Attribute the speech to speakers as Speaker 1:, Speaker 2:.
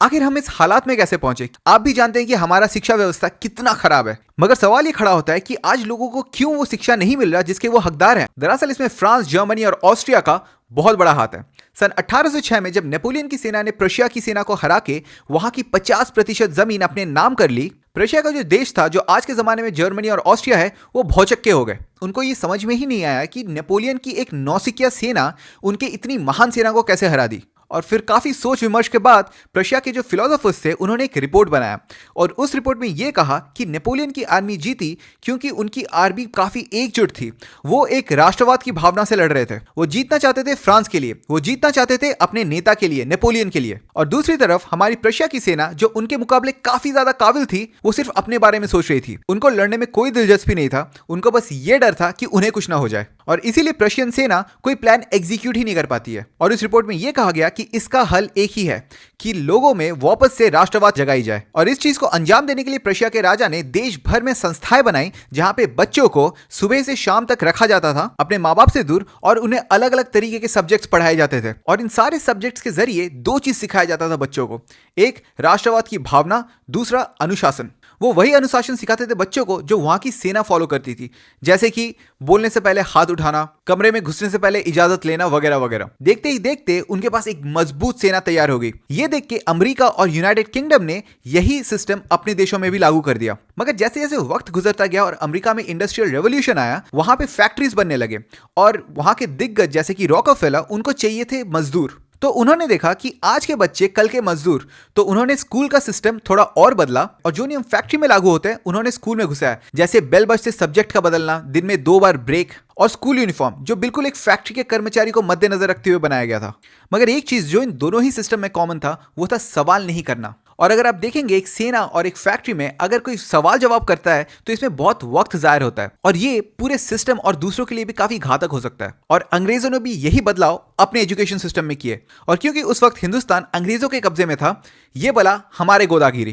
Speaker 1: आखिर हम इस हालात में कैसे पहुंचे? आप भी जानते हैं कि हमारा शिक्षा व्यवस्था कितना खराब है, मगर सवाल ये खड़ा होता है कि आज लोगों को क्यों वो शिक्षा नहीं मिल रहा जिसके वो हकदार हैं। दरअसल इसमें फ्रांस, जर्मनी और ऑस्ट्रिया का बहुत बड़ा हाथ है। सन 1806 में जब नेपोलियन की सेना ने प्रशिया की सेना को हरा के वहां की 50% जमीन अपने नाम कर ली, प्रशिया का जो देश था, जो आज के जमाने में जर्मनी और ऑस्ट्रिया है, वो भौचक्के हो गए। उनको ये समझ में ही नहीं आया कि नेपोलियन की एक नौसिखिया सेना उनकी इतनी महान सेना को कैसे हरा दी। और फिर काफी सोच विमर्श के बाद प्रशिया के जो फिलोसोफर्स थे, उन्होंने एक रिपोर्ट बनाया और उस रिपोर्ट में यह कहा कि नेपोलियन की आर्मी जीती क्योंकि उनकी आर्मी काफी एकजुट थी। वो एक राष्ट्रवाद की भावना से लड़ रहे थे। वो जीतना चाहते थे फ्रांस के लिए, वो जीतना चाहते थे अपने नेता के लिए, नेपोलियन के लिए। और दूसरी तरफ हमारी प्रशिया की सेना, जो उनके मुकाबले काफी ज्यादा काबिल थी, वो सिर्फ अपने बारे में सोच रही थी। उनको लड़ने में कोई दिलचस्पी नहीं था। उनको बस ये डर था कि उन्हें कुछ ना हो जाए, और इसीलिए प्रशियन सेना कोई प्लान एग्जीक्यूट ही नहीं कर पाती है। और इस रिपोर्ट में यह कहा गया कि इसका हल एक ही है कि लोगों में वापस से राष्ट्रवाद जगाई जाए। और इस चीज को अंजाम देने के लिए प्रशिया के राजा ने देश भर में संस्थाएं बनाई, जहां पे बच्चों को सुबह से शाम तक रखा जाता था अपने माँ बाप से दूर, और उन्हें अलग अलग तरीके के सब्जेक्ट्स पढ़ाए जाते थे। और इन सारे सब्जेक्ट्स के जरिए दो चीज सिखाया जाता था बच्चों को, एक राष्ट्रवाद की भावना, दूसरा अनुशासन। वो वही अनुशासन सिखाते थे बच्चों को जो वहां की सेना फॉलो करती थी, जैसे कि बोलने से पहले हाथ उठाना, कमरे में घुसने से पहले इजाजत लेना, वगैरह वगैरह। देखते ही देखते उनके पास एक मजबूत सेना तैयार हो गई। ये देख के अमेरिका और यूनाइटेड किंगडम ने यही सिस्टम अपने देशों में भी लागू कर दिया। मगर जैसे जैसे वक्त गुजरता गया और अमेरिका में इंडस्ट्रियल रेवोल्यूशन आया, वहां पे फैक्ट्रीज बनने लगे और वहां के दिग्गज जैसे कि रॉकफेलर, उनको चाहिए थे मजदूर। तो उन्होंने देखा कि आज के बच्चे कल के मजदूर, तो उन्होंने स्कूल का सिस्टम थोड़ा और बदला और जो नियम फैक्ट्री में लागू होते हैं उन्होंने स्कूल में घुसाया, जैसे बेल बजते सब्जेक्ट का बदलना, दिन में 2 बार ब्रेक और स्कूल यूनिफॉर्म, जो बिल्कुल एक फैक्ट्री के कर्मचारी को मद्देनजर रखते हुए बनाया गया था। मगर एक चीज जो इन दोनों ही सिस्टम में कॉमन था, वो था सवाल नहीं करना। और अगर आप देखेंगे एक सेना और एक फैक्ट्री में अगर कोई सवाल जवाब करता है तो इसमें बहुत वक्त जाहिर होता है, और ये पूरे सिस्टम और दूसरों के लिए भी काफी घातक हो सकता है। और अंग्रेजों ने भी यही बदलाव अपने एजुकेशन सिस्टम में किए, और क्योंकि उस वक्त हिंदुस्तान अंग्रेजों के कब्जे में था, यह बला हमारे गोदागिरी।